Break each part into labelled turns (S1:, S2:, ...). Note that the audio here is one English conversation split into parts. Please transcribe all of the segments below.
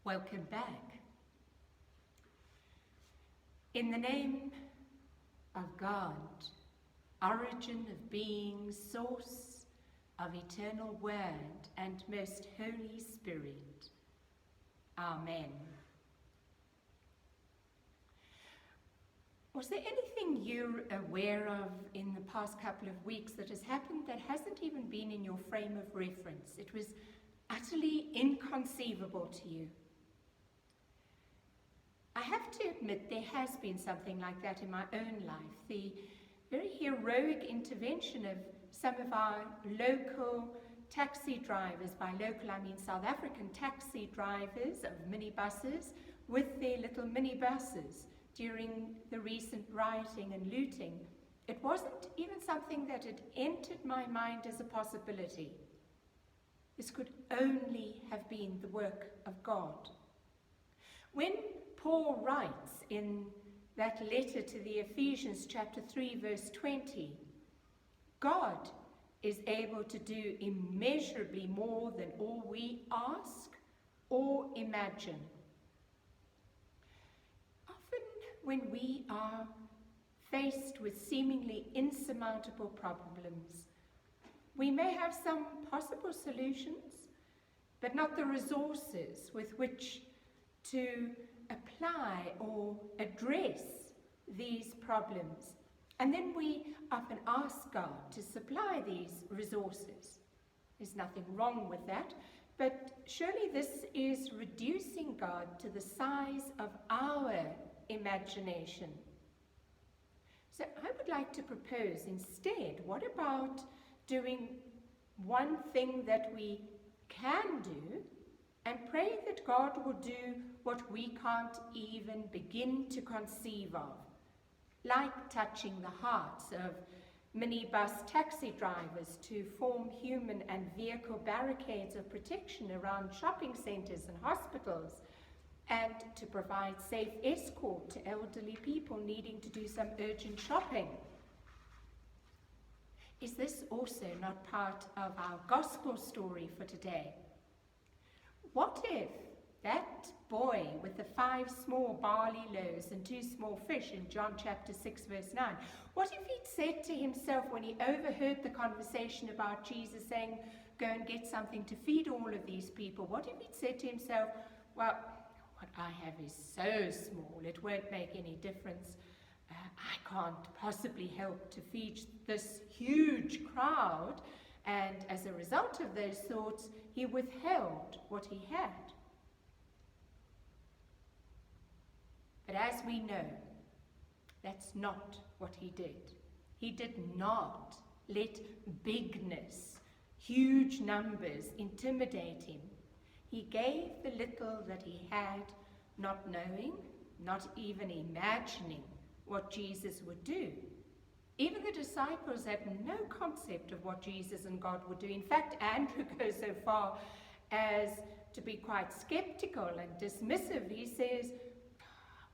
S1: Welcome back. In the name of God, origin of being, source of eternal word and most Holy Spirit. Amen. Was there anything you're aware of in the past couple of weeks that has happened that hasn't even been in your frame of reference? It was utterly inconceivable to you. I have to admit there has been something like that in my own life. The very heroic intervention of some of our local taxi drivers. By local, I mean South African taxi drivers of minibuses with their little minibuses during the recent rioting and looting. It wasn't even something that had entered my mind as a possibility. This could only have been the work of God. When Paul writes in that letter to the Ephesians chapter 3 verse 20, God is able to do immeasurably more than all we ask or imagine. Often when we are faced with seemingly insurmountable problems, we may have some possible solutions, but not the resources with which to apply or address these problems. And then we often ask God to supply these resources. There's nothing wrong with that, but surely this is reducing God to the size of our imagination. So I would like to propose instead, what about doing one thing that we can do and pray that God will do what we can't even begin to conceive of, like touching the hearts of minibus taxi drivers to form human and vehicle barricades of protection around shopping centres and hospitals, and to provide safe escort to elderly people needing to do some urgent shopping. Is this also not part of our gospel story for today? What if that boy with the 5 small barley loaves and 2 small fish in John chapter 6 verse 9, what if he'd said to himself when he overheard the conversation about Jesus saying, go and get something to feed all of these people, what if he'd said to himself, well, what I have is so small, it won't make any difference. I can't possibly help to feed this huge crowd. And as a result of those thoughts, he withheld what he had. But as we know, that's not what he did. He did not let bigness, huge numbers intimidate him. He gave the little that he had, not knowing, not even imagining what Jesus would do. Even the disciples had no concept of what Jesus and God would do. In fact, Andrew goes so far as to be quite skeptical and dismissive. He says,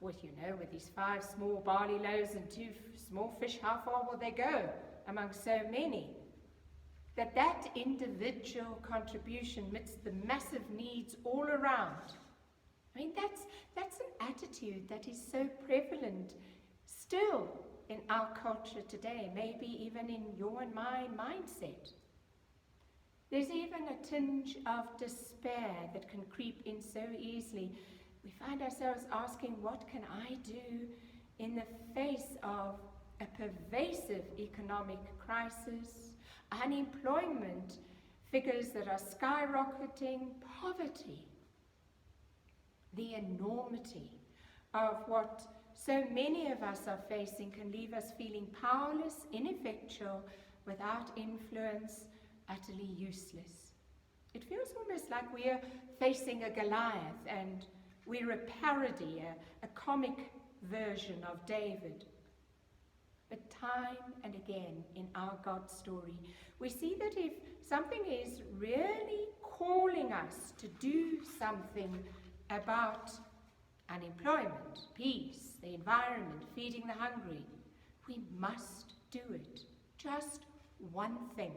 S1: well, with these 5 small barley loaves and 2 small fish, how far will they go among so many? That individual contribution amidst the massive needs all around. I mean, that's an attitude that is so prevalent still in our culture today, maybe even in your and my mindset. There's even a tinge of despair that can creep in so easily. We find ourselves asking, what can I do in the face of a pervasive economic crisis, unemployment, figures that are skyrocketing, poverty, the enormity of what so many of us are facing can leave us feeling powerless, ineffectual, without influence, utterly useless. It feels almost like we are facing a Goliath and we're a parody, a comic version of David. But time and again in our God story, we see that if something is really calling us to do something about unemployment, peace, the environment, feeding the hungry, we must do it. Just one thing.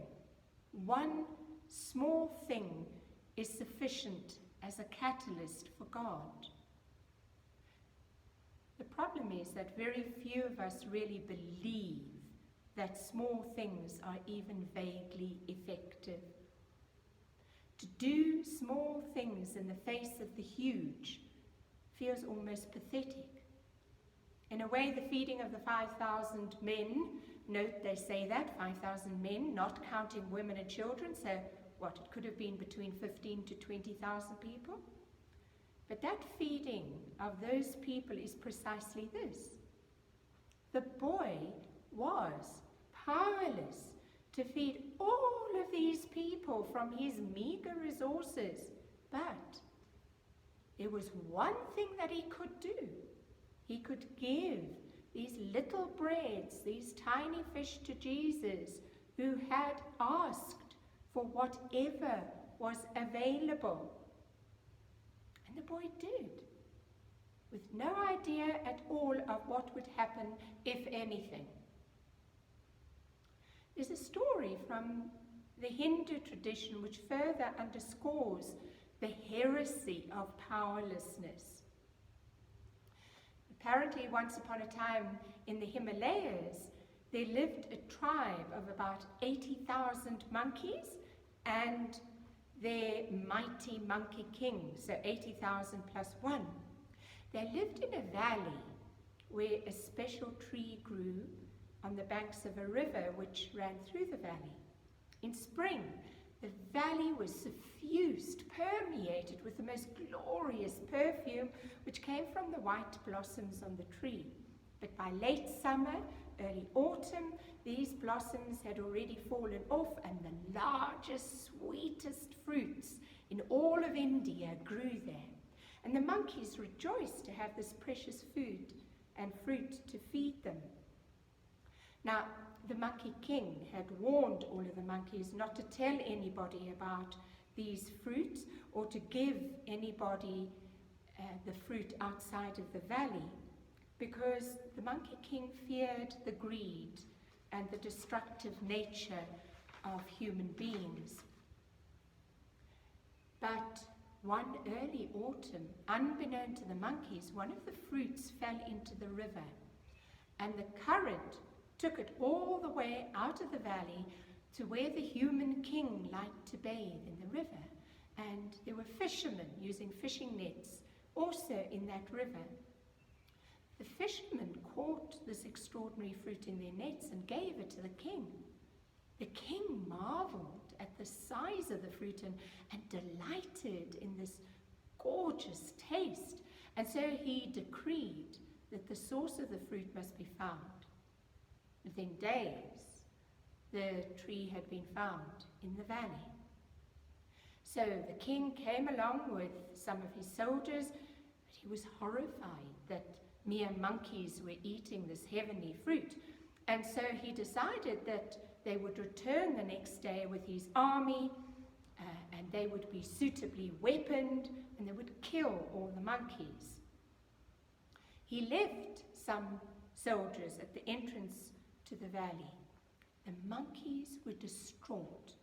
S1: One small thing is sufficient as a catalyst for God. The problem is that very few of us really believe that small things are even vaguely effective. To do small things in the face of the huge feels almost pathetic. In a way, the feeding of the 5,000 men, note they say that, 5,000 men, not counting women and children, so what, it could have been between 15 to 20,000 people. But that feeding of those people is precisely this. The boy was powerless to feed all of these people from his meager resources, but there was one thing that he could do. He could give these little breads, these tiny fish to Jesus, who had asked for whatever was available. And the boy did, with no idea at all of what would happen, if anything. There's a story from the Hindu tradition which further underscores the heresy of powerlessness. Apparently, once upon a time in the Himalayas, there lived a tribe of about 80,000 monkeys and their mighty monkey king, so 80,000 plus one. They lived in a valley where a special tree grew on the banks of a river which ran through the valley. In spring, the valley was suffused, permeated with the most glorious perfume which came from the white blossoms on the tree. But by late summer, early autumn, these blossoms had already fallen off, and the largest, sweetest fruits in all of India grew there. And the monkeys rejoiced to have this precious food and fruit to feed them. Now, the monkey king had warned all of the monkeys not to tell anybody about these fruits or to give anybody the fruit outside of the valley, because the monkey king feared the greed and the destructive nature of human beings. But one early autumn, unbeknown to the monkeys, one of the fruits fell into the river, and the current took it all the way out of the valley to where the human king liked to bathe in the river. And there were fishermen using fishing nets also in that river. The fishermen caught this extraordinary fruit in their nets and gave it to the king. The king marveled at the size of the fruit and delighted in this gorgeous taste. And so he decreed that the source of the fruit must be found. Within days, the tree had been found in the valley. So the king came along with some of his soldiers, but he was horrified that mere monkeys were eating this heavenly fruit. And so he decided that they would return the next day with his army, and they would be suitably weaponed, and they would kill all the monkeys. He left some soldiers at the entrance to the valley. The monkeys were distraught.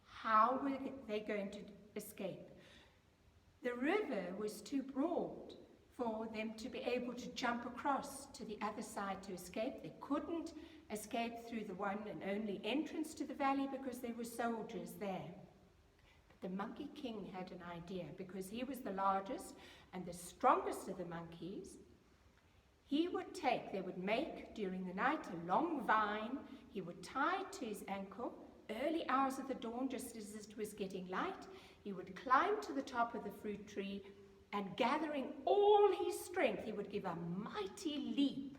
S1: How were they going to escape? The river was too broad for them to be able to jump across to the other side to escape. They couldn't escape through the one and only entrance to the valley because there were soldiers there. But the Monkey King had an idea, because he was the largest and the strongest of the monkeys. They would make during the night a long vine. He would tie it to his ankle, early hours of the dawn, just as it was getting light. He would climb to the top of the fruit tree, and gathering all his strength, he would give a mighty leap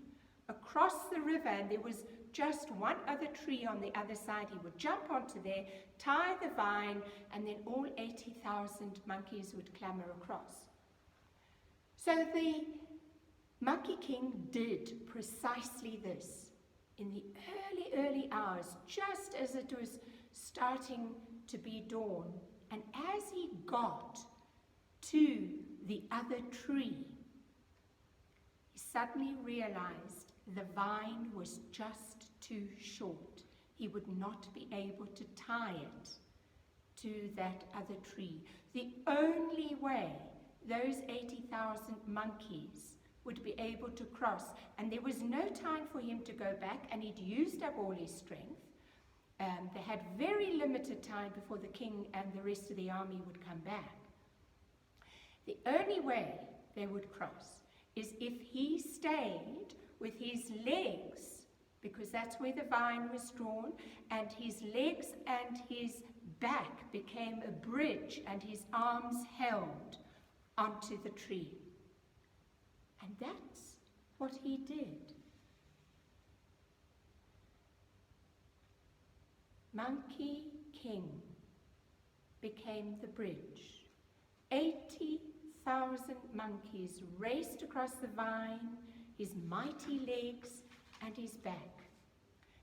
S1: across the river, and there was just one other tree on the other side. He would jump onto there, tie the vine, and then all 80,000 monkeys would clamber across. So the Monkey King did precisely this in the early hours, just as it was starting to be dawn. And as he got to the other tree, he suddenly realized the vine was just too short. He would not be able to tie it to that other tree. The only way those 80,000 monkeys would be able to cross, and there was no time for him to go back, and he'd used up all his strength. They had very limited time before the king and the rest of the army would come back. The only way they would cross is if he stayed with his legs, because that's where the vine was drawn, and his legs and his back became a bridge, and his arms held onto the tree. And that's what he did. Monkey King became the bridge. 80,000 monkeys raced across the vine, his mighty legs and his back.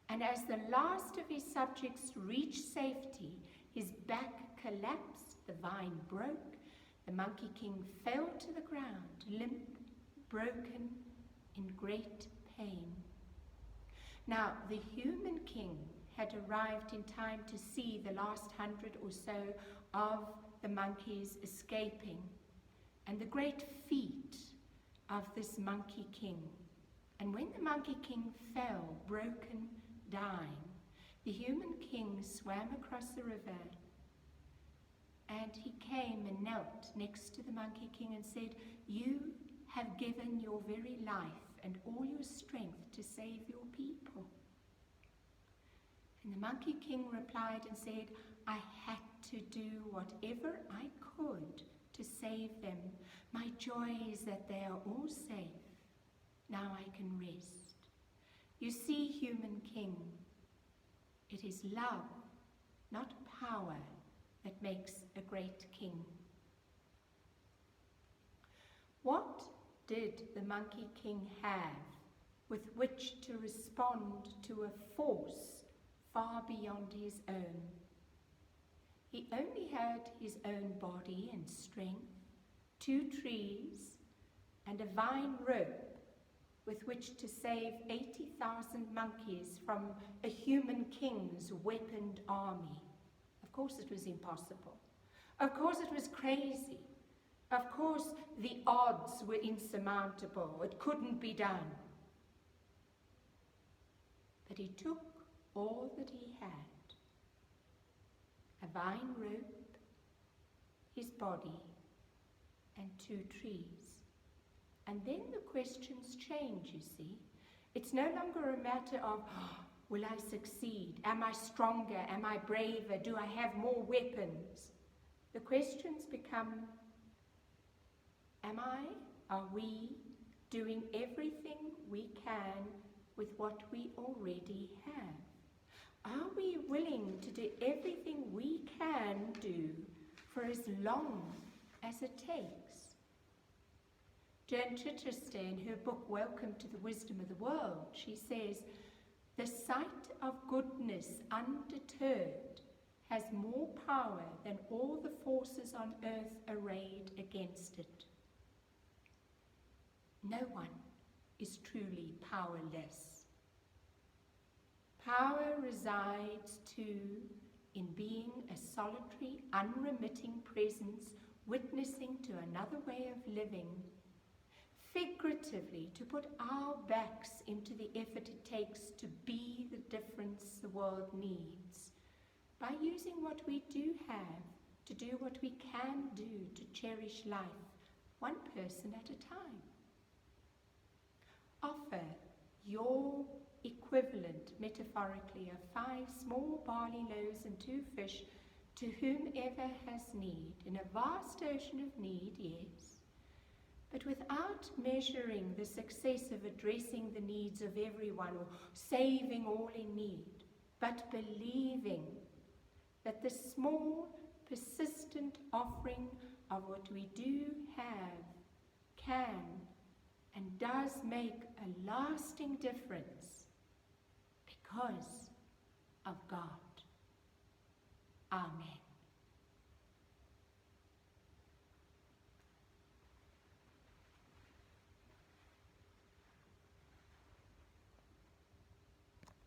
S1: And as the last of his subjects reached safety, his back collapsed, the vine broke, the Monkey King fell to the ground, limp, broken, in great pain. Now, the human king had arrived in time to see the last 100 or so of the monkeys escaping, and the great feat of this Monkey King. And when the Monkey King fell, broken, dying, the human king swam across the river, and he came and knelt next to the Monkey King and said, "You have given your very life and all your strength to save your people." And the Monkey King replied and said, "I had to do whatever I could to save them. My joy is that they are all safe. Now I can rest." You see, human king, it is love, not power, that makes a great king. What did the Monkey King have with which to respond to a force far beyond his own? He only had his own body and strength, 2 trees, and a vine rope with which to save 80,000 monkeys from a human king's weaponed army. Of course it was impossible. Of course it was crazy. Of course the odds were insurmountable. It couldn't be done. But he took all that he had: a vine rope, his body, and 2 trees. And then the questions change, you see. It's no longer a matter of, will I succeed? Am I stronger? Am I braver? Do I have more weapons? The questions become, are we doing everything we can with what we already have? Are we willing to do everything we can do for as long as it takes? Joan Chittister, in her book Welcome to the Wisdom of the World, she says, "The sight of goodness undeterred has more power than all the forces on earth arrayed against it." No one is truly powerless. Power resides too in being a solitary, unremitting presence, witnessing to another way of living. Figuratively, to put our backs into the effort it takes to be the difference the world needs, by using what we do have to do what we can do to cherish life, one person at a time. Offer your equivalent, metaphorically, of 5 small barley loaves and 2 fish to whomever has need, in a vast ocean of need, yes, but without measuring the success of addressing the needs of everyone or saving all in need, but believing that the small, persistent offering of what we do have can and does make a lasting difference because of God. Amen.